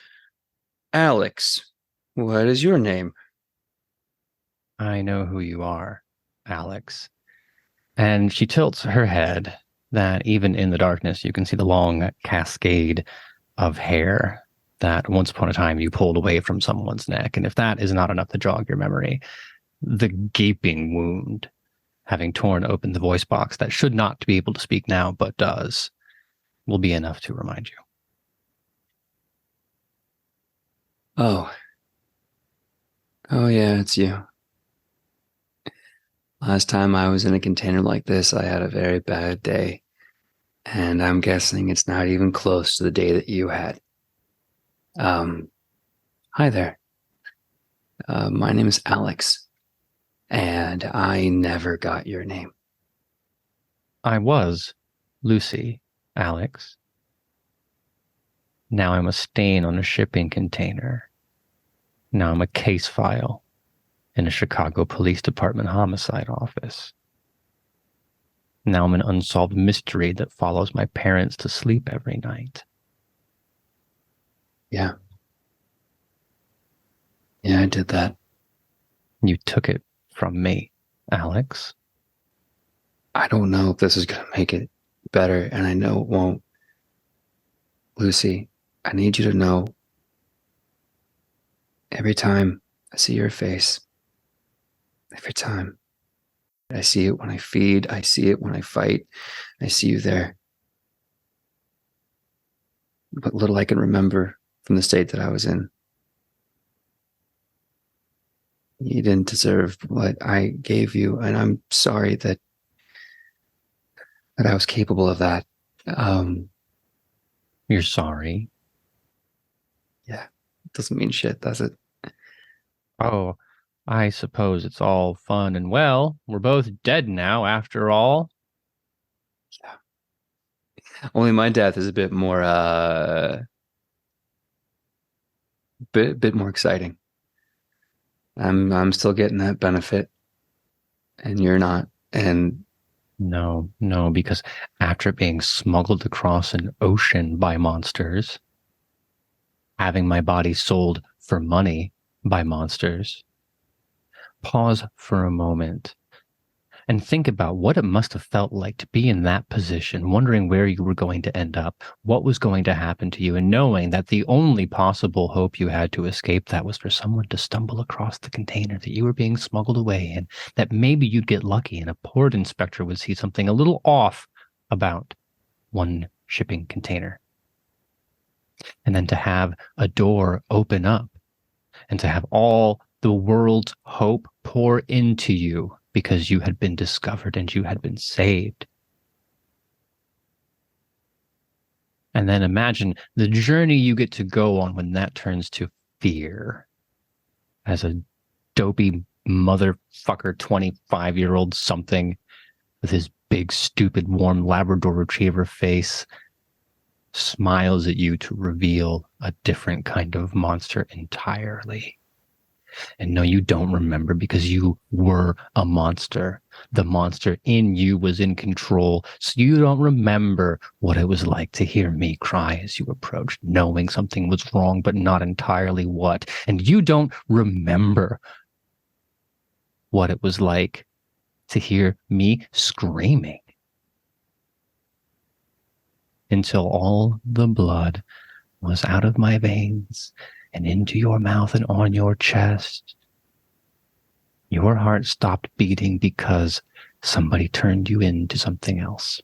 Alex. What is your name? I know who you are, Alex. And she tilts her head that even in the darkness, you can see the long cascade of hair that once upon a time you pulled away from someone's neck. And if that is not enough to jog your memory, the gaping wound having torn open the voice box that should not be able to speak now, but does, will be enough to remind you. Oh. Oh, yeah, it's you. Last time I was in a container like this, I had a very bad day. And I'm guessing it's not even close to the day that you had. Hi there. My name is Alex. And I never got your name. I was Lucy, Alex. Now I'm a stain on a shipping container. Now I'm a case file in a Chicago Police Department homicide office. Now I'm an unsolved mystery that follows my parents to sleep every night. Yeah. Yeah, I did that. You took it from me, Alex. I don't know if this is going to make it better, and I know it won't. Lucy, I need you to know every time I see your face, every time I see it when I feed, I see it when I fight, I see you there. But little I can remember from the state that I was in. You didn't deserve what I gave you, and I'm sorry that I was capable of that. You're sorry? Yeah, it doesn't mean shit, does it? Oh, I suppose it's all fun and well. We're both dead now, after all. Yeah. Only my death is a bit more, bit more exciting. I'm still getting that benefit, and you're not. And No, because after being smuggled across an ocean by monsters, having my body sold for money by monsters, pause for a moment and think about what it must have felt like to be in that position, wondering where you were going to end up, what was going to happen to you, and knowing that the only possible hope you had to escape that was for someone to stumble across the container that you were being smuggled away in, that maybe you'd get lucky and a port inspector would see something a little off about one shipping container. And then to have a door open up and to have all the world's hope pour into you because you had been discovered and you had been saved. And then imagine the journey you get to go on when that turns to fear. As a dopey motherfucker 25-year-old something with his big, stupid, warm Labrador Retriever face smiles at you to reveal a different kind of monster entirely. And no, you don't remember because you were a monster. The monster in you was in control. So you don't remember what it was like to hear me cry as you approached, knowing something was wrong, but not entirely what. And you don't remember what it was like to hear me screaming until all the blood was out of my veins and into your mouth and on your chest. Your heart stopped beating because somebody turned you into something else.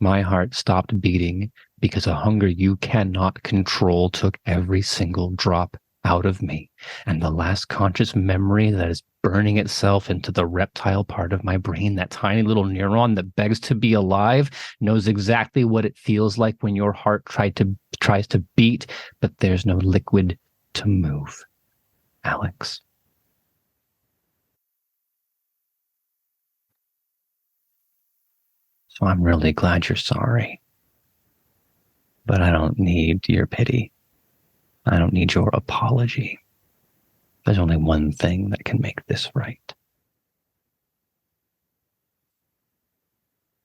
My heart stopped beating because a hunger you cannot control took every single drop out of me. And the last conscious memory that is burning itself into the reptile part of my brain, that tiny little neuron that begs to be alive, knows exactly what it feels like when your heart tries to beat, but there's no liquid to move. Alex. So I'm really glad you're sorry. But I don't need your pity. I don't need your apology. There's only one thing that can make this right.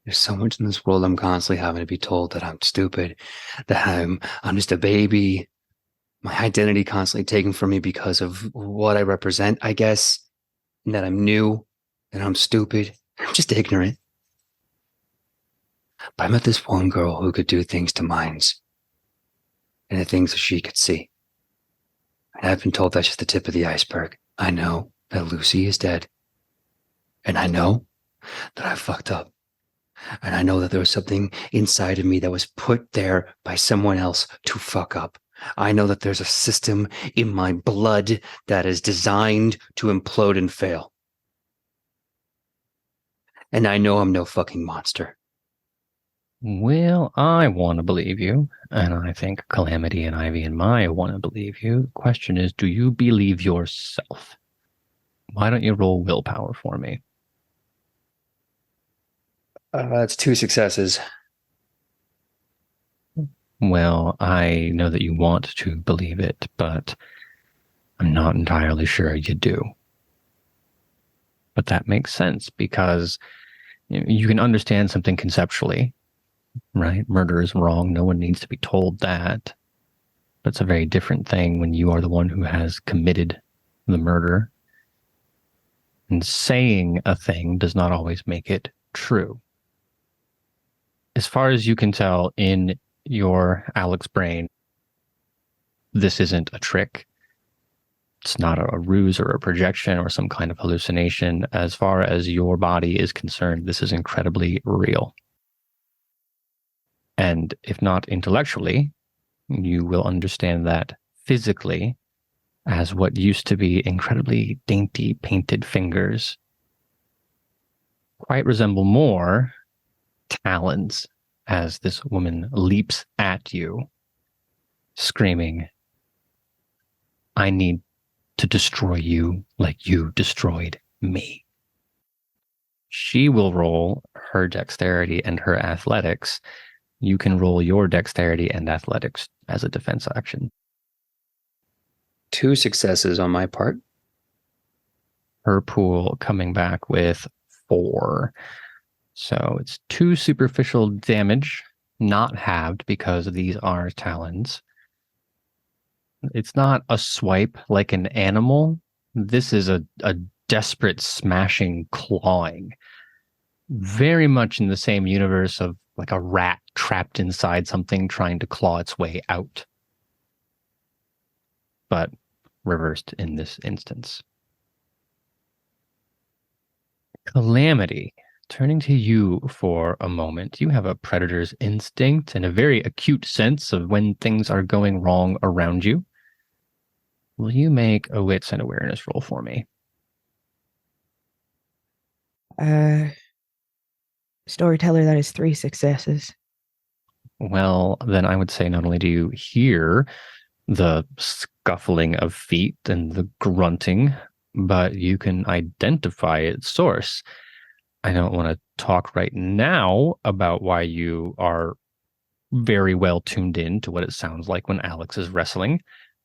There's so much in this world I'm constantly having to be told that I'm stupid, that I'm just a baby. My identity constantly taken from me because of what I represent, I guess, and that I'm new, that I'm stupid. I'm just ignorant. But I met this one girl who could do things to minds and the things that she could see. And I've been told that's just the tip of the iceberg. I know that Lucy is dead. And I know that I fucked up. And I know that there was something inside of me that was put there by someone else to fuck up. I know that there's a system in my blood that is designed to implode and fail. And I know I'm no fucking monster. Well, I want to believe you, and I think Calamity and Ivy and Maya want to believe you. The question is, do you believe yourself? Why don't you roll willpower for me? That's 2 successes. Well, I know that you want to believe it, but I'm not entirely sure you do. But that makes sense because you can understand something conceptually, right? Murder is wrong. No one needs to be told that. But it's a very different thing when you are the one who has committed the murder. And saying a thing does not always make it true. As far as you can tell in your Alex brain, this isn't a trick. It's not a ruse or a projection or some kind of hallucination. As far as your body is concerned, this is incredibly real. And if not intellectually, you will understand that physically as what used to be incredibly dainty painted fingers quite resemble more talons as this woman leaps at you, screaming, I need to destroy you like you destroyed me. She will roll her dexterity and her athletics. You can roll your dexterity and athletics as a defense action. 2 successes on my part. Her pool coming back with 4. So it's 2 superficial damage, not halved because these are talons. It's not a swipe like an animal. This is a desperate smashing clawing. Very much in the same universe of like a rat trapped inside something trying to claw its way out. But reversed in this instance. Calamity, turning to you for a moment, you have a predator's instinct and a very acute sense of when things are going wrong around you. Will you make a wits and awareness roll for me? Storyteller, that is 3 successes. Well, then I would say not only do you hear the scuffling of feet and the grunting, but you can identify its source. I don't want to talk right now about why you are very well tuned in to what it sounds like when Alex is wrestling,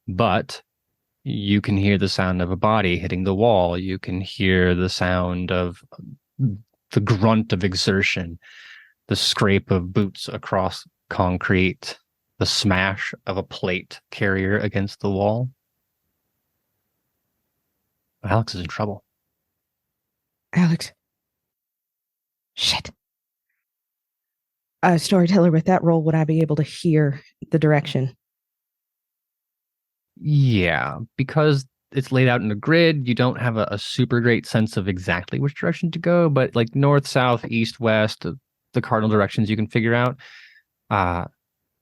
but you can hear the sound of a body hitting the wall. You can hear the sound of the grunt of exertion, the scrape of boots across concrete, the smash of a plate carrier against the wall. Alex is in trouble. Alex. Shit. Storyteller, with that roll, would I be able to hear the direction? Yeah, because it's laid out in a grid, you don't have a super great sense of exactly which direction to go, but like north, south, east, west, the cardinal directions you can figure out.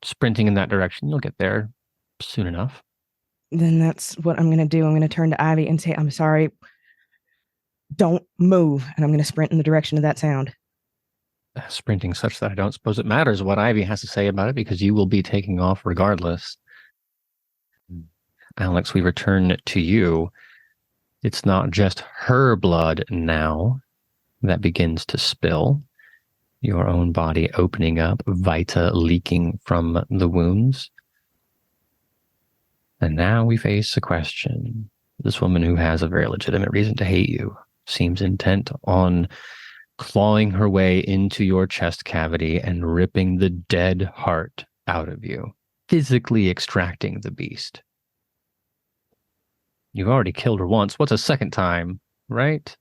Sprinting in that direction, you'll get there soon enough. Then that's what I'm going to do. I'm going to turn to Ivy and say, I'm sorry. Don't move. And I'm going to sprint in the direction of that sound. Sprinting such that I don't suppose it matters what Ivy has to say about it because you will be taking off regardless. Alex, we return to you. It's not just her blood now that begins to spill. Your own body opening up, vita leaking from the wounds. And now we face a question. This woman who has a very legitimate reason to hate you seems intent on clawing her way into your chest cavity and ripping the dead heart out of you, physically extracting the beast. You've already killed her once. What's a second time, right?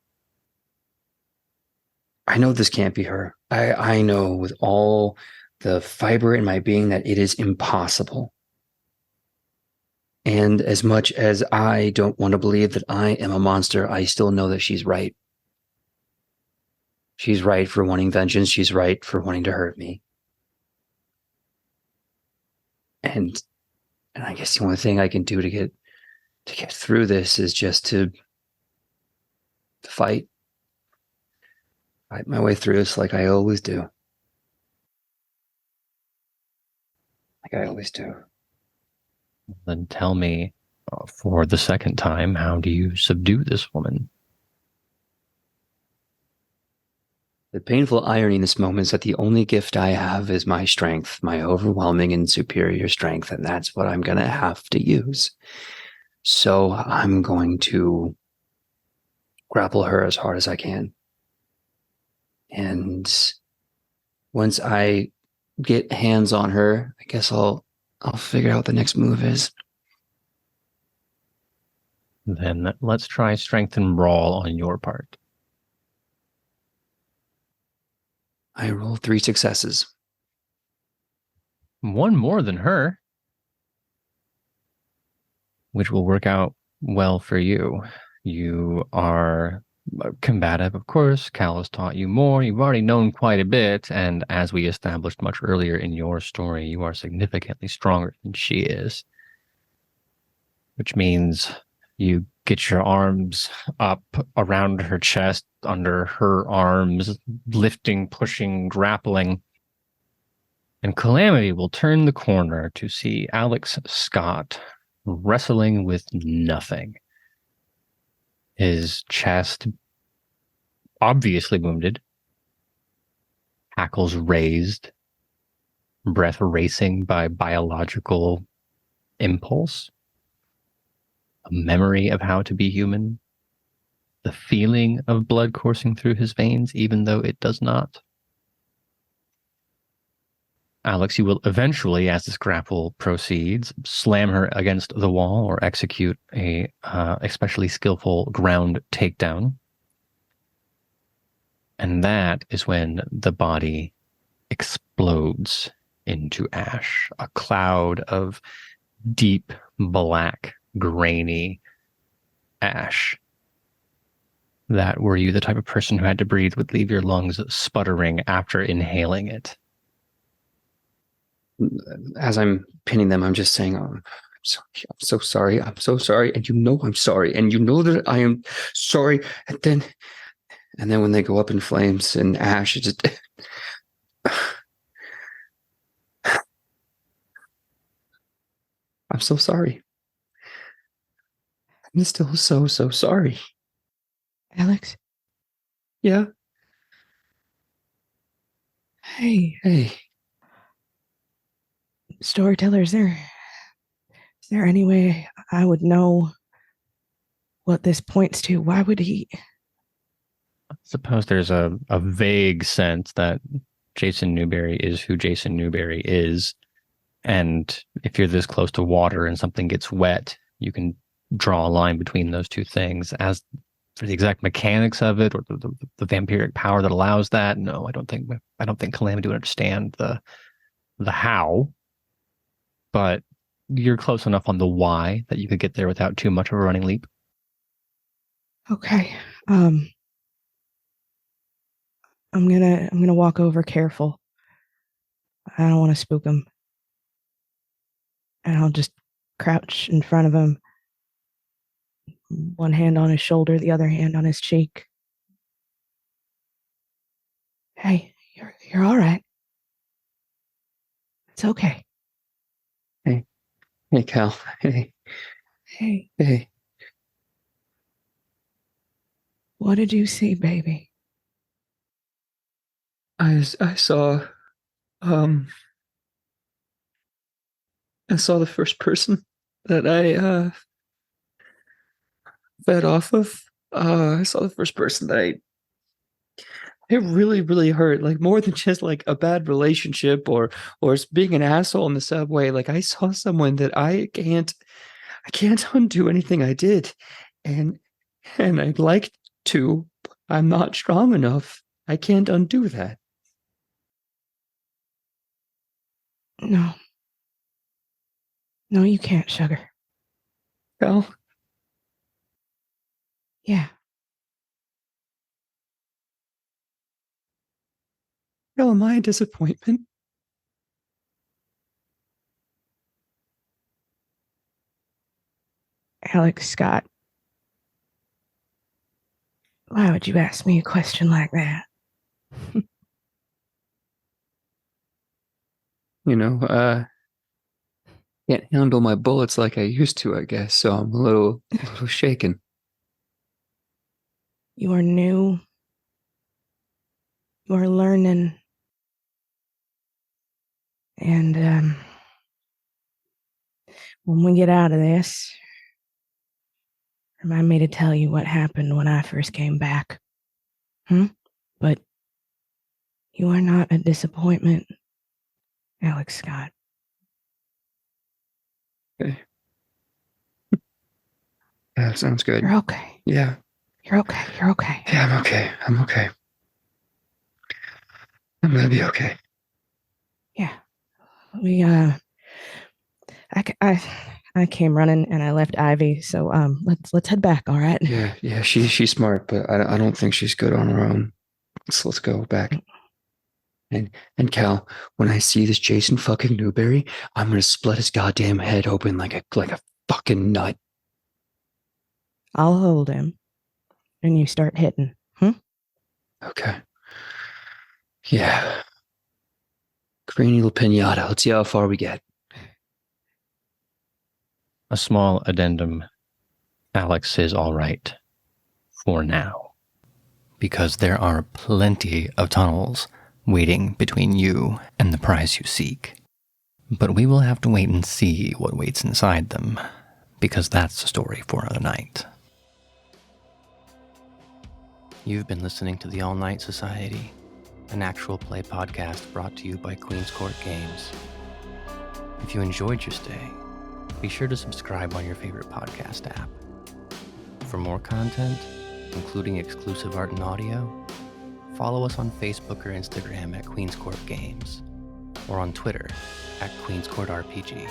I know this can't be her. I know with all the fiber in my being that it is impossible. And as much as I don't want to believe that I am a monster, I still know that she's right. She's right for wanting vengeance. She's right for wanting to hurt me. And I guess the only thing I can do to get through this is just to fight my way through this like I always do. Like I always do. Then tell me, for the second time, how do you subdue this woman? The painful irony in this moment is that the only gift I have is my strength, my overwhelming and superior strength, and that's what I'm going to have to use. So I'm going to grapple her as hard as I can. And once I get hands on her, I guess I'll figure out what the next move is. Then let's try strength and brawl on your part. I roll 3 successes. One more than her, which will work out well for you. You are combative, of course. Cal has taught you more. You've already known quite a bit, and as we established much earlier in your story, you are significantly stronger than she is, which means you get your arms up around her chest, under her arms, lifting, pushing, grappling. And Calamity will turn the corner to see Alex Scott wrestling with nothing. His chest obviously wounded, hackles raised, breath racing by biological impulse, a memory of how to be human, the feeling of blood coursing through his veins, even though it does not. Alex, you will eventually, as this grapple proceeds, slam her against the wall or execute a especially skillful ground takedown. And that is when the body explodes into ash, a cloud of deep black, grainy ash. That, were you the type of person who had to breathe, would leave your lungs sputtering after inhaling it. As I'm pinning them, I'm just saying, I'm so sorry, I'm so sorry, and you know I'm sorry, and you know that I am sorry, and then when they go up in flames and ash, it just... I'm so sorry. I'm still so sorry. Alex? Yeah? Hey. Storyteller, is there any way I would know what this points to? Why would he? I suppose there's a vague sense that Jason Newberry is who Jason Newberry is. And if you're this close to water and something gets wet, you can draw a line between those two things. As for the exact mechanics of it, or the vampiric power that allows that, no, I don't think Calamity would understand the how. But you're close enough on the why that you could get there without too much of a running leap. Okay. I'm gonna walk over careful. I don't want to spook him. And I'll just crouch in front of him. One hand on his shoulder, the other hand on his cheek. Hey, you're all right. It's okay. Hey, Cal. Hey. What did you see, baby? I saw the first person. that I fed off of. I saw the first person that it really, really hurt. Like more than just like a bad relationship or being an asshole in the subway. Like I saw someone that I can't undo anything I did. And I'd like to, but I'm not strong enough. I can't undo that. No. No, you can't, sugar. Cal, Yeah. Cal, am I a disappointment? Alex Scott. Why would you ask me a question like that? Can't handle my bullets like I used to, I guess. So I'm a little shaken. You are new. You are learning. And when we get out of this, remind me to tell you what happened when I first came back. But you are not a disappointment, Alex Scott. Okay. Yeah, that sounds good. You're okay. Yeah. You're okay. You're okay. Yeah, I'm okay. I'm okay. I'm gonna be okay. Yeah. We I came running and I left Ivy, so let's head back, all right? Yeah, she's smart, but I don't think she's good on her own. Let's go back. And Cal, when I see this Jason fucking Newberry, I'm gonna split his goddamn head open like a fucking nut. I'll hold him and you start hitting. Okay. Yeah. Cranial pinata. Let's see how far we get. A small addendum. Alex is all right. For now. Because there are plenty of tunnels waiting between you and the prize you seek. But we will have to wait and see what waits inside them, because that's a story for another night. You've been listening to the All Night Society, an actual play podcast brought to you by Queen's Court Games. If you enjoyed your stay, be sure to subscribe on your favorite podcast app. For more content, including exclusive art and audio, follow us on Facebook or Instagram at Queen's Court Games, or on Twitter at Queen's Court RPG.